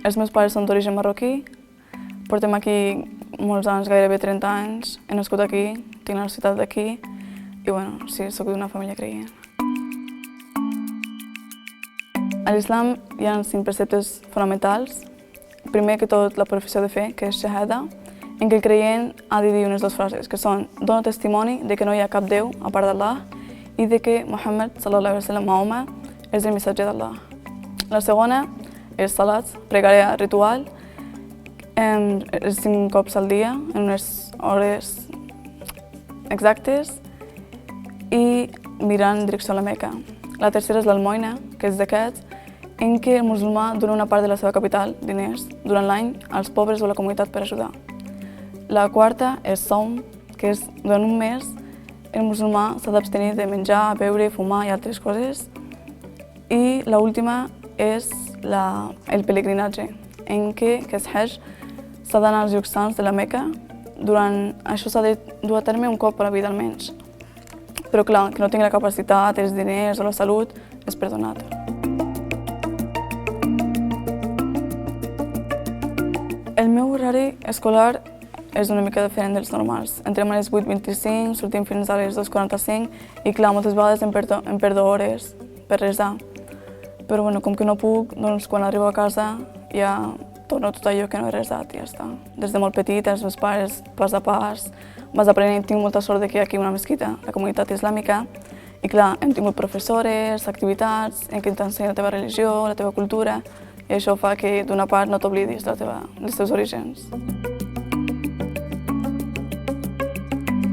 Els meus pares són d'origen marroquí, portem aquí molts anys, gairebé 30 anys, he nascut aquí, tinc la ciutat d'aquí i bueno, sí, soc d'una família creient. A l'islam hi ha 5 preceptes fonamentals. Primer que tot, la professió de fe, que és shahada, en què el creient ha de dir unes 2 frases, que són «Dono testimoni de que no hi ha cap Déu a part d'Allah i de que Muhammad, sallallahu alaihi wa sallam, Mahoma, és el missatger d'Allah». La segona és salat, pregària ritual, els 5 cops al dia, en unes hores exactes i mirant en direcció a la Meca. La tercera és l'almoina, que és d'aquest, en què el musulmà dona una part de la seva capital, diners, durant l'any als pobres o a la comunitat per ajudar. La quarta és saum, que és durant un mes el musulmà s'ha d'abstenir de menjar, beure, fumar i altres coses. I l'última és el pelegrinatge, en què és Hajj, s'ha d'anar als llocs sants de la Meca. Això s'ha de dur a terme un cop a la vida almenys. Però clar, que no tingui la capacitat, els diners o la salut, és perdonat. El meu horari escolar és una mica diferent dels normals. Entrem a les 8:25, sortim fins a les 2:45 i clar, moltes vegades em perdo hores per resar. Però bueno, com que no puc, doncs quan arribo a casa ja torno tot allò que no he resat i ja està. Des de molt petit, els meus pares, pas a pas, vas aprenent. Tinc molta sort que hi ha aquí una mesquita, la comunitat islàmica, i clar, hem tingut professores, activitats en què t'ensenya la teva religió, la teva cultura, i això fa que d'una part no t'oblidis dels teus orígens.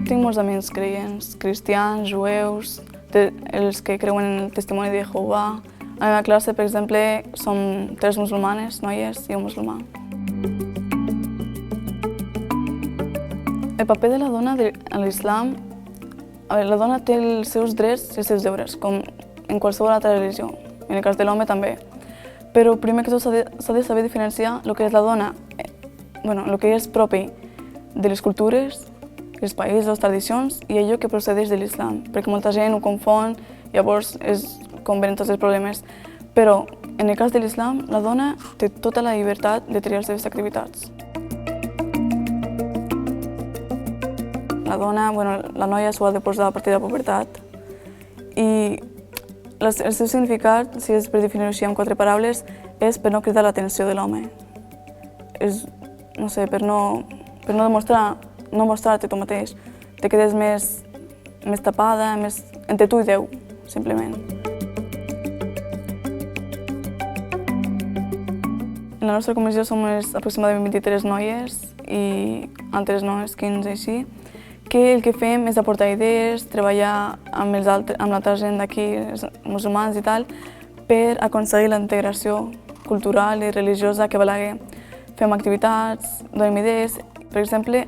Tinc molts amics creients, cristians, jueus, els que creuen en el testimoni de Jehovà. A la meva classe, per exemple, som 3 musulmanes, noies i un musulmà. El paper de la dona a l'islam, la dona té els seus drets i els seus deures, com en qualsevol altra religió, en el cas de l'home també. Però primer que tot s'ha de saber diferenciar el que és la dona, el que és propi de les cultures, els països, les tradicions i allò que procedeix de l'islam, perquè molta gent ho confon, llavors és com venen tots els problemes. Però en el cas de l'islam, la dona té tota la llibertat de triar les seves activitats. La dona, la noia s'ho ha de posar a partir de la pubertat i el seu significat, si és per definir-ho així amb 4 paraules, és per no cridar l'atenció de l'home. És, no sé, per no mostrar-te tu mateix. Te quedes més tapada, més entre tu i Déu, simplement. En la nostra comissió som aproximadament 23 noies i altres noies, 15 així, que el que fem és aportar idees, treballar amb l'altra gent d'aquí, els musulmans i tal, per aconseguir la integració cultural i religiosa que valgui. Fem activitats, donem idees. Per exemple,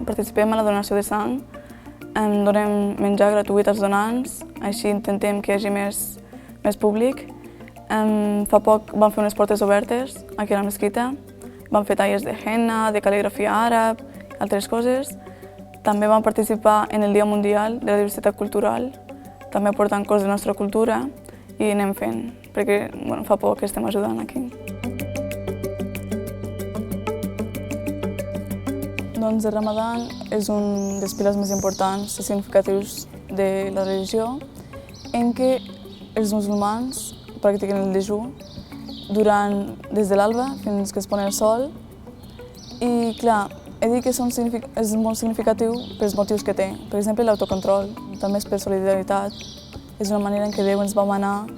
participem a la donació de sang, donem menjar gratuït als donants, així intentem que hi hagi més públic. Fa poc vam fer unes portes obertes aquí a la mesquita, vam fer tallers de henna, de cal·ligrafia àrab, altres coses. També vam participar en el Dia Mundial de la Diversitat Cultural, també aportant coses de la nostra cultura i anem fent, perquè fa poc que estem ajudant aquí. Doncs el Ramadan és un dels pilars més importants i significatius de la religió, en què els musulmans practiquen el dejú des de l'alba fins que es pon el sol. I clar, he dit que és molt significatiu pels motius que té. Per exemple, l'autocontrol, també és per solidaritat. És una manera en què Déu ens va manar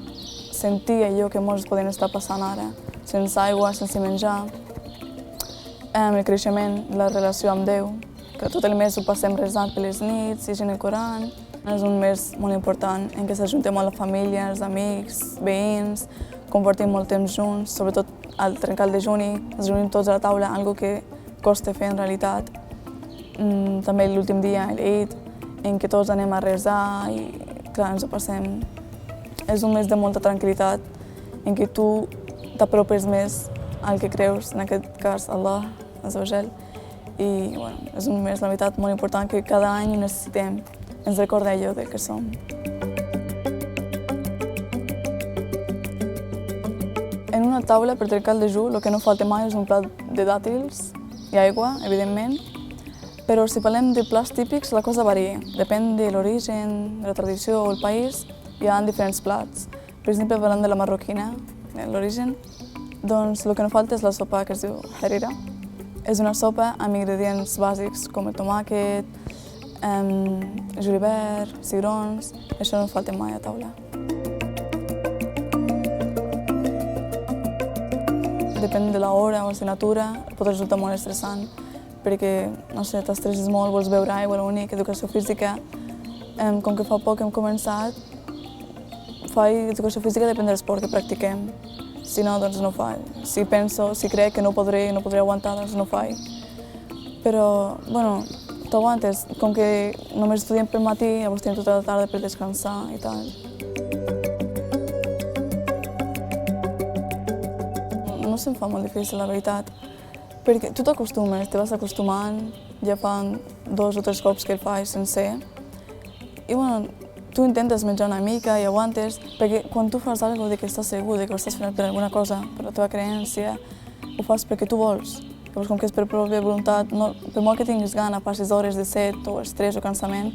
sentir allò que molts poden estar passant ara, sense aigua, sense menjar. El creixement, la relació amb Déu, que tot el mes ho passem resant per les nits, llegint el Coran. És un mes molt important en què s'ajuntem molt la família, els amics, veïns, compartim molt temps junts, sobretot al trencar el dejuni, ens reunim tots a la taula, algo que costa fer en realitat. També l'últim dia, l'Eid, en què tots anem a resar i clar, ens ho passem. És un mes de molta tranquil·litat, en què tu t'apropes més al que creus, en aquest cas Allah, Azawajal. I és un mes, la veritat, molt important que cada any necessitem. Ens recorda allò de que som. En una taula, per trencar el dejú, el que no falta mai és un plat de dàtils i aigua, evidentment, però si parlem de plats típics, la cosa varia. Depèn de l'origen, de la tradició o el país, hi ha diferents plats. Per exemple, parlant de la marroquina, l'origen, doncs el que no falta és la sopa que es diu harira. És una sopa amb ingredients bàsics com el tomàquet, julivert, cigrons, això no falta mai a taula. Depèn de l'hora o la temperatura, pot resultar molt estressant, perquè, no sé, t'estresses molt, vols beure aigua, l'únic, educació física. Com que fa poc hem començat, faig educació física depèn de l'esport que practiquem. Si no, doncs no faig. Si penso, si crec que no podré aguantar, doncs no faig. Però, bueno, t'aguantes. Com que només estudiem pel matí, llavors tenim tota la tarda per descansar i tal. No se'm fa molt difícil, la veritat, perquè tu t'acostumes, te vas acostumant, ja fa 2 o 3 cops que el faig sencer, i bueno, tu intentes menjar una mica i aguantes, perquè quan tu fas alguna cosa que estàs segur que ho estàs fent per alguna cosa, per la teva creença, ho fas perquè tu vols. Llavors, com que és per pròpia voluntat, per molt que tinguis gana, passis hores de set o estrès o cansament,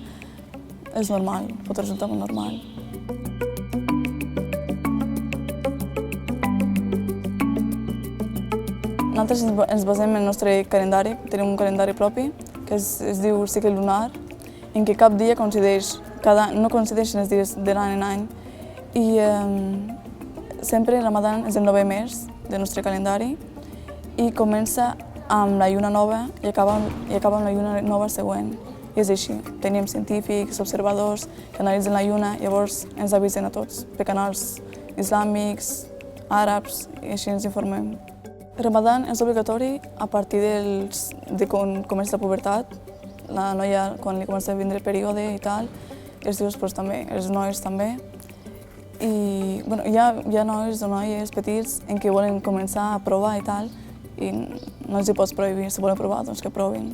és normal, pot resultar molt normal. Nosaltres ens basem en el nostre calendari, tenim un calendari propi, que es diu cicle lunar, en què cap dia coincideix, no coincideixen els dies de l'any en any, i sempre Ramadan és el 9è mes del nostre calendari i comença amb la lluna nova i acaba amb la lluna nova següent. I és així, tenim científics, observadors que analitzen la lluna, llavors ens avisen a tots, per canals islàmics, àrabs, i així ens informem. Ramadan és obligatori a partir de quan comença la pubertat, la noia quan li comença a vindre el període i tal, els dius també, els nois també. I bueno, hi ha nois o noies petits en què volen començar a provar i tal, i no els hi pots prohibir, si volen provar, doncs que provin.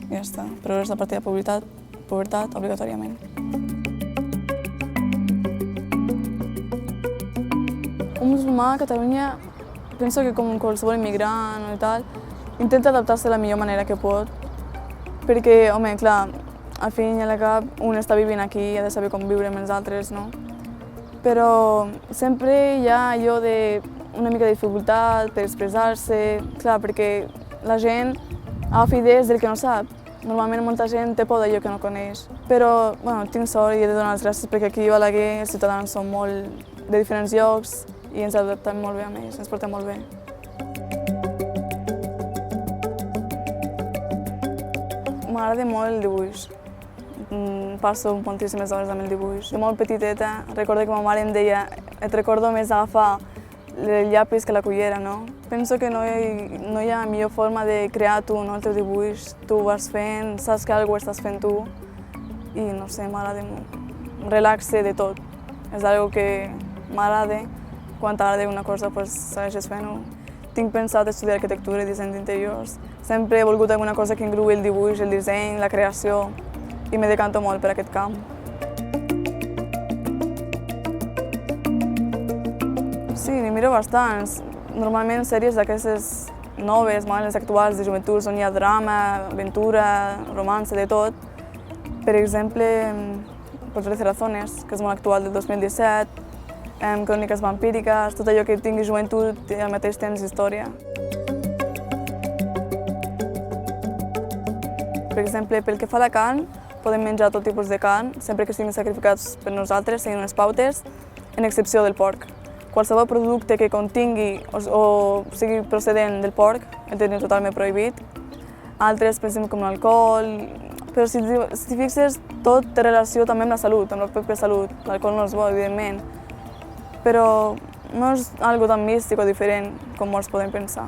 I ja està, però és a partir de la pubertat obligatòriament. Un musulmà a Catalunya, penso que com qualsevol immigrant i tal, intenta adaptar-se de la millor manera que pot, perquè, home, clar, al fin i al cap, un està vivint aquí i ha de saber com viure amb els altres, no? Però sempre hi ha allò d'una mica de dificultat per expressar-se, clar, perquè la gent agafa idees del que no sap. Normalment molta gent té por d'allò que no coneix. Però, bueno, tinc sort i he de donar les gràcies perquè aquí a Balaguer els ciutadans són molt de diferents llocs i ens adaptem molt bé amb ells, ens portem molt bé. M'agrada molt el dibuix. Passo moltíssimes hores amb el dibuix. De molt petiteta, recordo que ma mare em deia et recordo més agafar el llapis que la cullera, no? Penso que no hi ha millor forma de crear tu, no, el teu dibuix. Tu ho vas fent, saps que alguna cosa estàs fent tu i no sé, m'agrada molt. Relaxe de tot. És algo que m'agrada. Quan t'agrada una cosa, doncs segueixes fent-ho. Tinc pensat estudiar arquitectura i disseny d'interiors. Sempre he volgut alguna cosa que englobi el dibuix, el disseny, la creació, i me decanto molt per aquest camp. Sí, n'hi miro bastants. Normalment sèries d'aquestes noves, les actuals, de joventuts, on hi ha drama, aventura, romance, de tot. Per exemple, Portrait de Razones, que és molt actual, del 2017, cròniques vampíriques, tot allò que tingui joventut i al mateix temps història. Per exemple, pel que fa a la carn, podem menjar tot tipus de carn, sempre que siguin sacrificats per nosaltres, seguint unes pautes, en excepció del porc. Qualsevol producte que contingui o sigui procedent del porc el tenim totalment prohibit. Altres, per exemple, com l'alcohol, però si t'hi fixes, tot té relació també amb la salut, amb la pròpia salut. L'alcohol no és bo, evidentment, però no és algo tan místic o diferent com molts podem pensar.